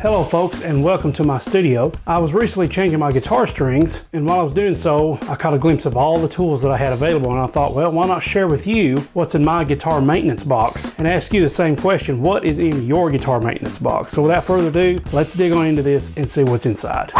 Hello folks, and welcome to my studio. I was recently changing my guitar strings, and while I was doing so, I caught a glimpse of all the tools that I had available, and I thought, well, why not share with you what's in my guitar maintenance box and ask you the same question: what is in your guitar maintenance box? So without further ado, let's dig on into this and see what's inside.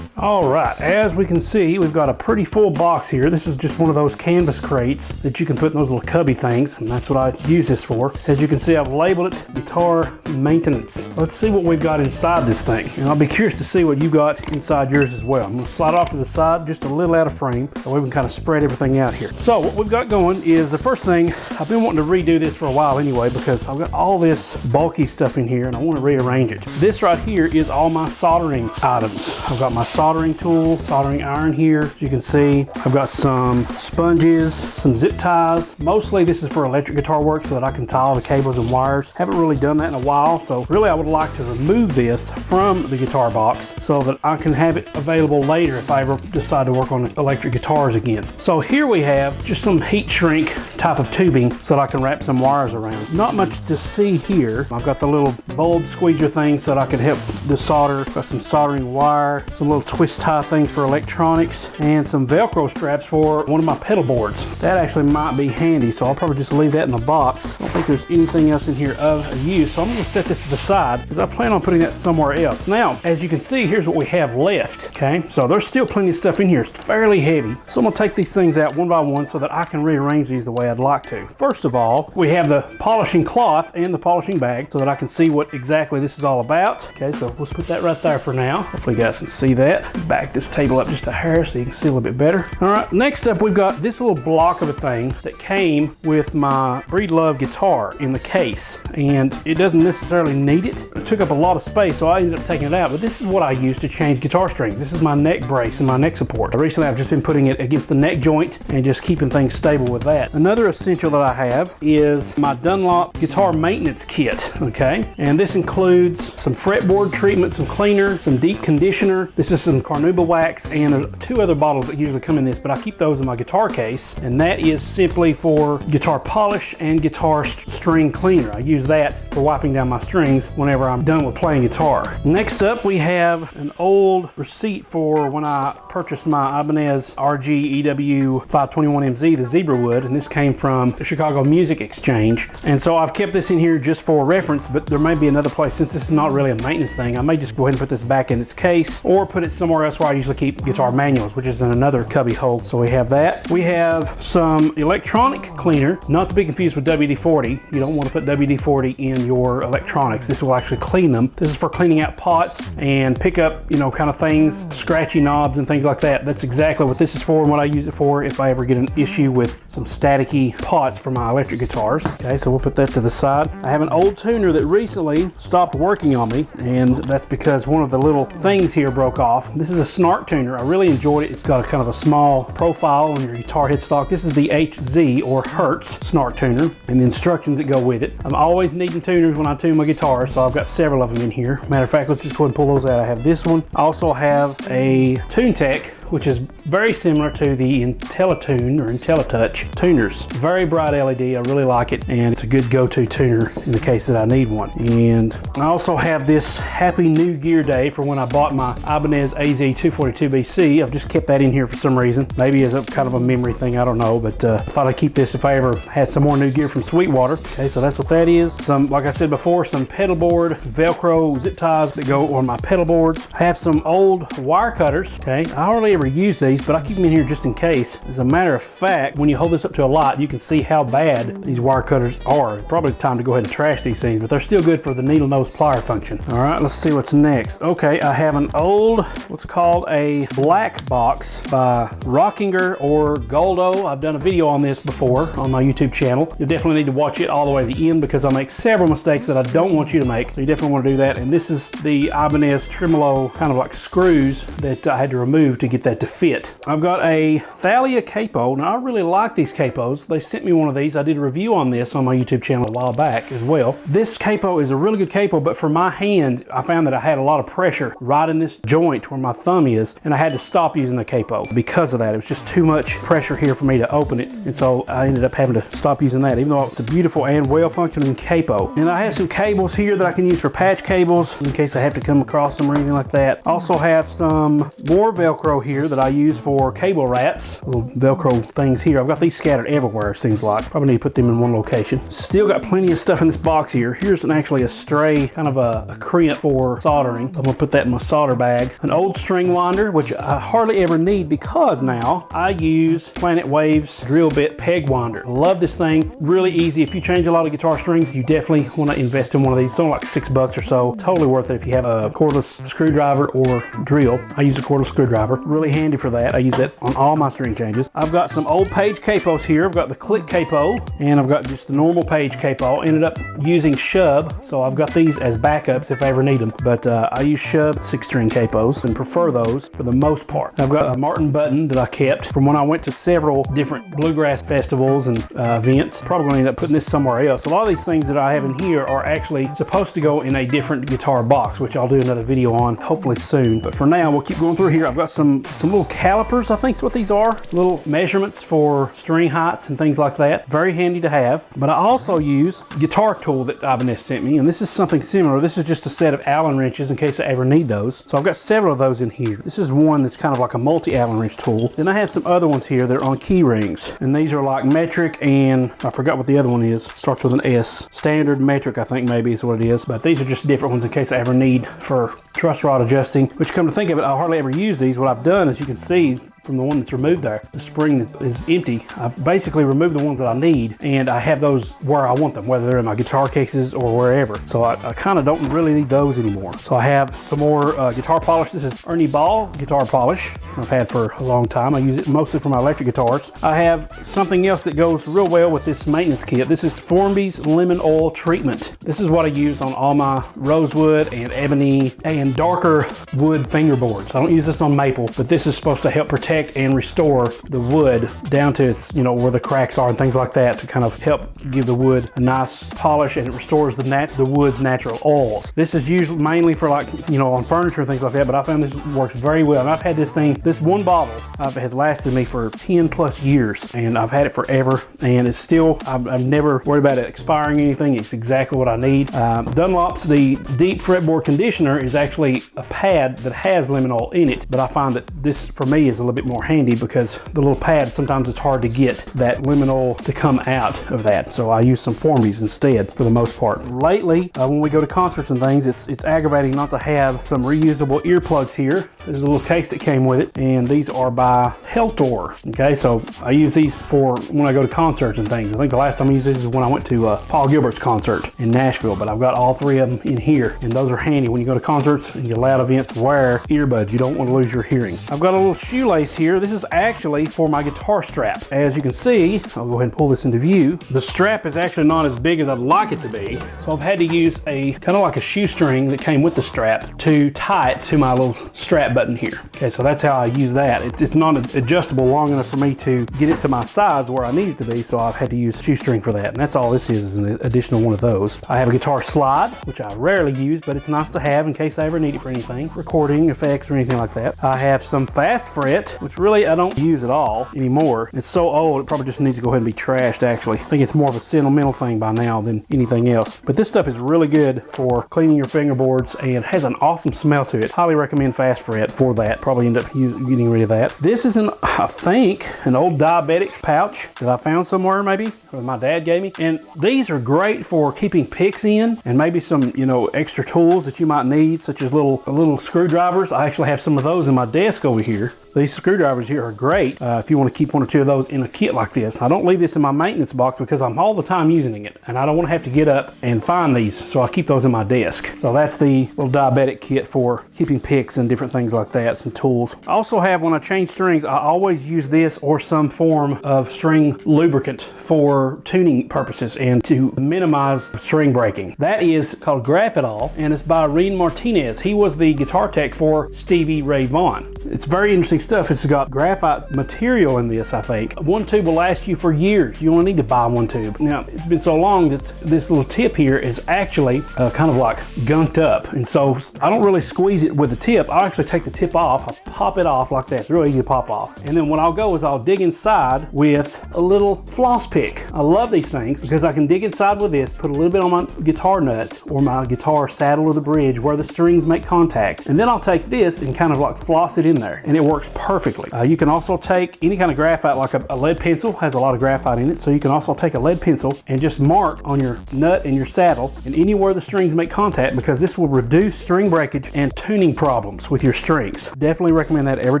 Alright, as we can see, we've got a pretty full box here. This is just one of those canvas crates that you can put in those little cubby things, and that's what I use this for. As you can see, I've labeled it guitar maintenance. Let's see what we've got inside this thing, and I'll be curious to see what you got inside yours as well. I'm going to slide off to the side just a little out of frame so we can kind of spread everything out here. So what we've got going is the first thing. I've been wanting to redo this for a while anyway, because I've got all this bulky stuff in here and I want to rearrange it. This right here is all my soldering items. I've got my soldering tool, soldering iron here. As you can see, I've got some sponges, some zip ties. Mostly this is for electric guitar work so that I can tie all the cables and wires. Haven't really done that in a while, so really I would like to remove this from the guitar box so that I can have it available later if I ever decide to work on electric guitars again. So here we have just some heat shrink type of tubing so that I can wrap some wires around. Not much to see here. I've got the little bulb squeezer thing so that I can help the solder. Got some soldering wire, some little twist tie things for electronics, and some Velcro straps for one of my pedal boards. That actually might be handy, so I'll probably just leave that in the box. I don't think there's anything else in here of use, so I'm going to set this to the side because I plan on putting that somewhere else. Now, as you can see, here's what we have left. Okay, so there's still plenty of stuff in here. It's fairly heavy, so I'm going to take these things out one by one so that I can rearrange these the way I'd like to. First of all, we have the polishing cloth and the polishing bag so that I can see what exactly this is all about. Okay, so let's put that right there for now. Hopefully you guys can see that. Back this table up just a hair so you can see a little bit better. All right, next up we've got this little block of a thing that came with my Breedlove guitar in the case, and it doesn't necessarily need it. It took up a lot of space, so I ended up taking it out, but this is what I use to change guitar strings. This is my neck brace and my neck support. Recently I've just been putting it against the neck joint and just keeping things stable with that. Another essential that I have is my Dunlop guitar maintenance kit, okay? And this includes some fretboard treatment, some cleaner, some deep conditioner. This is some carnauba wax, and there's two other bottles that usually come in this, but I keep those in my guitar case, and that is simply for guitar polish and guitar string cleaner. I use that for wiping down my strings whenever I'm done with playing guitar. Next up, we have an old receipt for when I purchased my Ibanez RG EW 521MZ, the zebra wood, and this came from the Chicago Music Exchange. And so I've kept this in here just for reference, but there may be another place. Since this is not really a maintenance thing, I may just go ahead and put this back in its case or put it somewhere else where I usually keep guitar manuals, which is in another cubby hole. So we have that. We have some electronic cleaner, not to be confused with WD-40. You don't want to put WD-40 in your electronics. This will actually clean them. This is for cleaning out pots and pick up, kind of things, scratchy knobs and things like that. That's exactly what this is for and what I use it for if I ever get an issue with some staticky pots for my electric guitars. Okay, so we'll put that to the side. I have an old tuner that recently stopped working on me, and that's because one of the little things here broke off. This is a Snart Tuner. I really enjoyed it. It's got a kind of a small profile on your guitar headstock. This is the HZ or Hertz Snart Tuner, and the instructions that go with it. I'm always needing tuners when I tune my guitar, so I've got several of them in here. Matter of fact, let's just go ahead and pull those out. I have this one. I also have a TuneTech, which is very similar to the IntelliTune or IntelliTouch tuners. Very bright LED, I really like it, and it's a good go-to tuner in the case that I need one. And I also have this Happy New Gear Day for when I bought my Ibanez AZ242BC. I've just kept that in here for some reason, maybe as a kind of a memory thing, I don't know, but I thought I'd keep this if I ever had some more new gear from Sweetwater. Okay, so that's what that is. Some, like I said before, some pedal board Velcro zip ties that go on my pedal boards. I have some old wire cutters, okay? I hardly ever use these, but I keep them in here just in case. As a matter of fact, when you hold this up to a light, you can see how bad these wire cutters are. Probably time to go ahead and trash these things, but they're still good for the needle nose plier function. All right, let's see what's next. Okay, I have an old, what's called a black box by Rockinger or Goldo. I've done a video on this before on my YouTube channel. You definitely need to watch it all the way to the end because I make several mistakes that I don't want you to make. So you definitely want to do that. And this is the Ibanez tremolo kind of like screws that I had to remove to get that that to fit. I've got a Thalia Capo. Now I really like these capos. They sent me one of these. I did a review on this on my YouTube channel a while back as well. This capo is a really good capo, but for my hand, I found that I had a lot of pressure right in this joint where my thumb is, and I had to stop using the capo because of that. It was just too much pressure here for me to open it, and so I ended up having to stop using that, even though it's a beautiful and well-functioning capo. And I have some cables here that I can use for patch cables in case I have to come across them or anything like that. Also have some more Velcro here that I use for cable wraps, little Velcro things here. I've got these scattered everywhere, it seems like. Probably need to put them in one location. Still got plenty of stuff in this box here. Here's actually a stray, kind of a crimp for soldering. I'm gonna put that in my solder bag. An old string winder, which I hardly ever need because now I use Planet Waves drill bit peg winder. Love this thing, really easy. If you change a lot of guitar strings, you definitely want to invest in one of these. It's only like $6 or so. Totally worth it if you have a cordless screwdriver or drill. I use a cordless screwdriver. Really handy for that. I use that on all my string changes. I've got some old Page capos here. I've got the click capo and I've got just the normal Page capo. Ended up using Shub, so I've got these as backups if I ever need them. But I use Shub 6-string capos and prefer those for the most part. I've got a Martin button that I kept from when I went to several different bluegrass festivals and events. Probably going to end up putting this somewhere else. A lot of these things that I have in here are actually supposed to go in a different guitar box, which I'll do another video on hopefully soon. But for now, we'll keep going through here. I've got some little calipers, I think is what these are. Little measurements for string heights and things like that. Very handy to have. But I also use guitar tool that Ibanez sent me, and this is something similar. This is just a set of Allen wrenches in case I ever need those. So I've got several of those in here. This is one that's kind of like a multi-Allen wrench tool. Then I have some other ones here that are on key rings, and these are like metric, and I forgot what the other one is. Starts with an S. Standard metric, I think maybe is what it is. But these are just different ones in case I ever need for truss rod adjusting, which, come to think of it, I hardly ever use these. What I've done, as you can see from the one that's removed there, the spring is empty. I've basically removed the ones that I need, and I have those where I want them, whether they're in my guitar cases or wherever. So I kind of don't really need those anymore. So I have some more guitar polish. This is Ernie Ball guitar polish I've had for a long time. I use it mostly for my electric guitars. I have something else that goes real well with this maintenance kit. This is Formby's lemon oil treatment. This is what I use on all my rosewood and ebony and darker wood fingerboards. I don't use this on maple, but this is supposed to help protect and restore the wood down to its, where the cracks are and things like that, to kind of help give the wood a nice polish, and it restores the wood's natural oils. This is usually mainly for, like, on furniture and things like that, but I found this works very well. And I've had this thing, this one bottle has lasted me for 10 plus years, and I've had it forever, and it's still, I've never worried about it expiring or anything. It's exactly what I need. Dunlop's the deep fretboard conditioner is actually a pad that has lemon oil in it, but I find that this for me is a little bit more handy because the little pad, sometimes it's hard to get that lemon oil to come out of that. So I use some Formby's instead for the most part. Lately, when we go to concerts and things, it's aggravating not to have some reusable ear plugs here. There's a little case that came with it, and these are by Heltor. Okay, so I use these for when I go to concerts and things. I think the last time I used these is when I went to Paul Gilbert's concert in Nashville, but I've got all three of them in here, and those are handy when you go to concerts and you loud events. Wear earbuds. You don't want to lose your hearing. I've got a little shoelace here. This is actually for my guitar strap. As you can see, I'll go ahead and pull this into view. The strap is actually not as big as I'd like it to be, so I've had to use a kind of like a shoestring that came with the strap to tie it to my little strap button here. Okay, so that's how I use that. It's not adjustable long enough for me to get it to my size where I need it to be, so I've had to use shoestring for that, and that's all this is an additional one of those. I have a guitar slide, which I rarely use, but it's nice to have in case I ever need it for anything, recording, effects, or anything like that. I have some fast fret, which really I don't use at all anymore. It's so old, it probably just needs to go ahead and be trashed, actually. I think it's more of a sentimental thing by now than anything else. But this stuff is really good for cleaning your fingerboards and has an awesome smell to it. Highly recommend fast fret for that. Probably end up getting rid of that. This is I think, an old diabetic pouch that I found somewhere maybe, or my dad gave me. And these are great for keeping picks in and maybe some, extra tools that you might need, such as little screwdrivers. I actually have some of those in my desk over here. These screwdrivers here are great if you want to keep one or two of those in a kit like this. I don't leave this in my maintenance box because I'm all the time using it, and I don't want to have to get up and find these, so I keep those in my desk. So that's the little diabetic kit for keeping picks and different things like that, some tools. I also have, when I change strings, I always use this or some form of string lubricant for tuning purposes and to minimize string breaking. That is called Graphite, and it's by Reed Martinez. He was the guitar tech for Stevie Ray Vaughan. It's very interesting stuff. It's got graphite material in this, I think. One tube will last you for years. You only need to buy one tube. Now, it's been so long that this little tip here is actually kind of like gunked up. And so I don't really squeeze it with the tip. I'll actually take the tip off. I pop it off like that. It's real easy to pop off. And then what I'll go is I'll dig inside with a little floss pick. I love these things because I can dig inside with this, put a little bit on my guitar nut or my guitar saddle or the bridge where the strings make contact. And then I'll take this and kind of like floss it in there, and it works perfectly. You can also take any kind of graphite, like a lead pencil has a lot of graphite in it, so you can also take a lead pencil and just mark on your nut and your saddle and anywhere the strings make contact, because this will reduce string breakage and tuning problems with your strings. Definitely recommend that every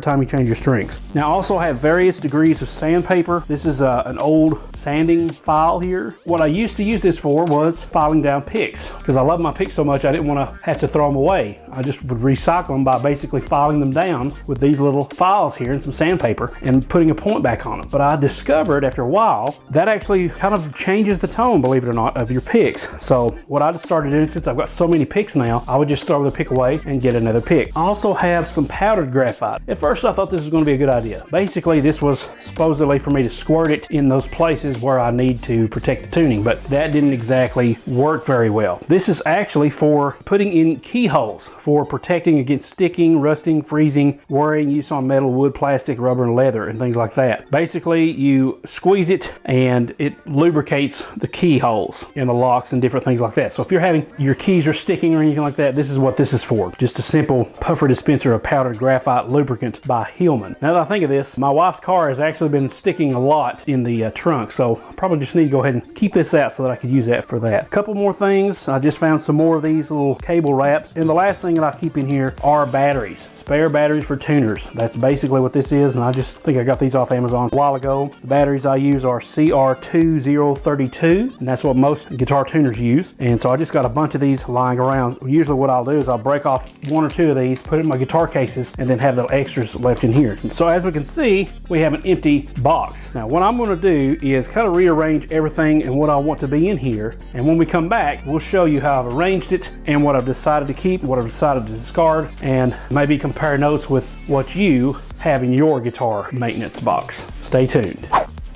time you change your strings. Now I also have various degrees of sandpaper. This is an old sanding file here. What I used to use this for was filing down picks, because I love my picks so much I didn't want to have to throw them away. I just would recycle them by basically filing them down with these little files here and some sandpaper and putting a point back on them. But I discovered after a while that actually kind of changes the tone, believe it or not, of your picks. So what I just started doing, since I've got so many picks now, I would just throw the pick away and get another pick. I also have some powdered graphite. At first I thought this was going to be a good idea. Basically this was supposedly for me to squirt it in those places where I need to protect the tuning, but that didn't exactly work very well. This is actually for putting in keyholes, for protecting against sticking, rusting, freezing, worrying use on metal, wood, plastic, rubber, and leather, and things like that. Basically, you squeeze it and it lubricates the keyholes in the locks and different things like that. So if you're having your keys are sticking or anything like that, this is what this is for. Just a simple puffer dispenser of powdered graphite lubricant by Hillman. Now that I think of this, my wife's car has actually been sticking a lot in the trunk, so I probably just need to go ahead and keep this out so that I could use that for that. A couple more things. I just found some more of these little cable wraps, and the last thing that I keep in here are batteries, spare batteries for tuners. That's basically what this is, and I just think I got these off Amazon a while ago. The batteries I use are CR2032, and that's what most guitar tuners use. And so I just got a bunch of these lying around. Usually what I'll do is I'll break off one or two of these, put it in my guitar cases, and then have the extras left in here. And so as we can see, we have an empty box. Now what I'm going to do is kind of rearrange everything and what I want to be in here, and when we come back we'll show you how I've arranged it and what I've decided to keep, what I've decided to discard, and maybe compare notes with what you have in your guitar maintenance box. Stay tuned.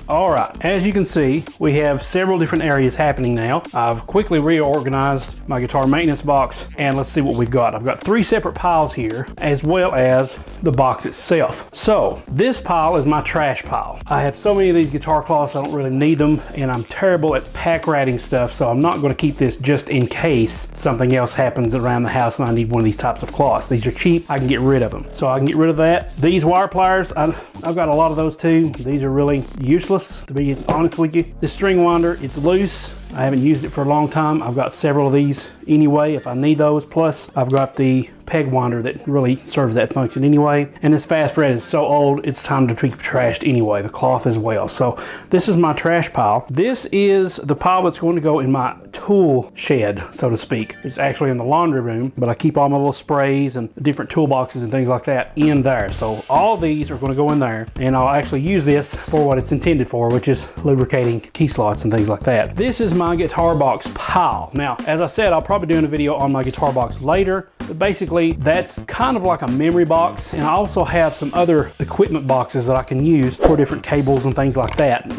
All right, as you can see, we have several different areas happening now. I've quickly reorganized my guitar maintenance box, and let's see what we've got. I've got 3 separate piles here, as well as the box itself. So this pile is my trash pile. I have so many of these guitar cloths, I don't really need them, and I'm terrible at pack ratting stuff, so I'm not gonna keep this just in case something else happens around the house and I need one of these types of cloths. These are cheap, I can get rid of them. So I can get rid of that. These wire pliers, I've got a lot of those too. These are really useless, to be honest with you. This string winder, it's loose. I haven't used it for a long time. I've got several of these anyway if I need those. Plus I've got the peg winder that really serves that function anyway. And this fast red is so old, it's time to be trashed anyway. The cloth as well. So this is my trash pile. This is the pile that's going to go in my tool shed, so to speak. It's actually in the laundry room, but I keep all my little sprays and different toolboxes and things like that in there. So all these are going to go in there, and I'll actually use this for what it's intended for, which is lubricating key slots and things like that. This is my guitar box pile. Now, as I said, I'll probably do a video on my guitar box later, but basically that's kind of like a memory box, and I also have some other equipment boxes that I can use for different cables and things like that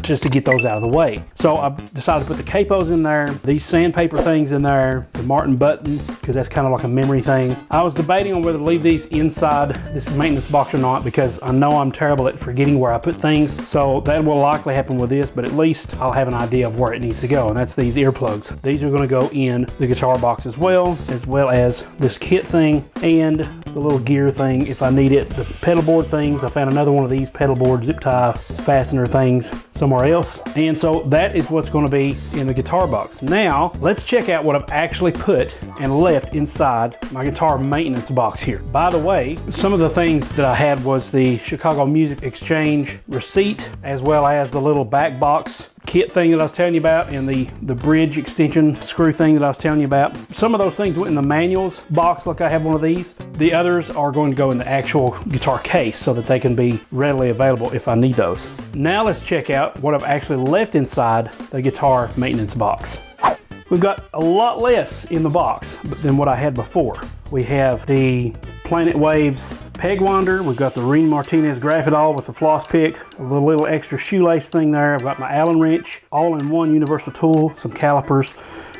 just to get those out of the way. So I decided to put the Capos in there, these Sandpaper things in there, the Martin button, because that's kind of like a memory thing. I was debating on whether to leave these inside this maintenance box or not, because I know I'm terrible at forgetting where I put things, so that will likely happen with this, but at least I'll have an idea of where it needs to go, and that's these earplugs. These are going to go in the guitar box as well as this kit thing and the little gear thing if I need it. The pedal board things, I found another one of these pedal board zip tie fastener things somewhere else, and so that is what's going to be in the guitar box. Now let's check out what I've actually put and left inside my guitar maintenance box here. By the way, some of the things that I had was the Chicago Music Exchange receipt, as well as the little back box kit thing that I was telling you about, and the bridge extension screw thing that I was telling you about. Some of those things went in the manuals box, like I have one of these. The others are going to go in the actual guitar case so that they can be readily available if I need those. Now let's check out what I've actually left inside the guitar maintenance box. We've got a lot less in the box than what I had before. We have the Planet Waves peg winder. We've got the Reen Martinez Graphite with the floss pick, a little extra shoelace thing there. I've got my Allen wrench, all in one universal tool, some calipers,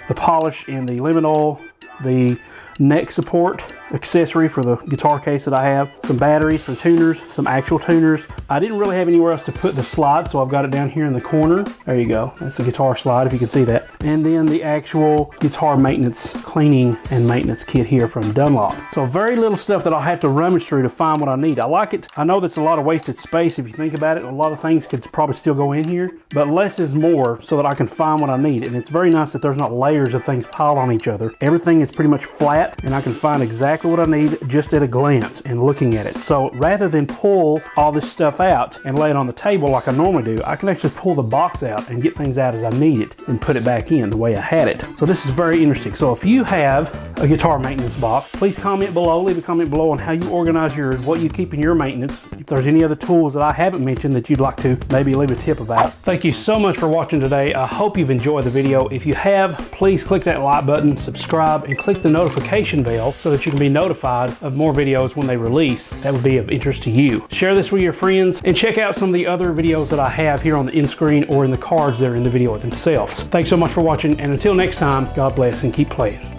the polish and the lemon oil, the neck support accessory for the guitar case that I have, some batteries for tuners, some actual tuners. I didn't really have anywhere else to put the slide, so I've got it down here in the corner. There you go. That's the guitar slide, if you can see that. And then the actual guitar maintenance, cleaning and maintenance kit here from Dunlop. So very little stuff that I'll have to rummage through to find what I need. I like it. I know that's a lot of wasted space if you think about it. A lot of things could probably still go in here, but less is more so that I can find what I need. And it's very nice that there's not layers of things piled on each other. Everything is pretty much flat, and I can find exactly what I need just at a glance and looking at it. So rather than pull all this stuff out and lay it on the table like I normally do, I can actually pull the box out and get things out as I need it and put it back in the way I had it. So this is very interesting. So if you have a guitar maintenance box, please comment below, leave a comment below on how you organize yours, what you keep in your maintenance. If there's any other tools that I haven't mentioned that you'd like to maybe leave a tip about. Thank you so much for watching today. I hope you've enjoyed the video. If you have, please click that like button, subscribe, and click the notification bell so that you can be notified of more videos when they release that would be of interest to you. Share this with your friends and check out some of the other videos that I have here on the end screen or in the cards that are in the video themselves. Thanks so much for watching, and until next time, God bless and keep playing.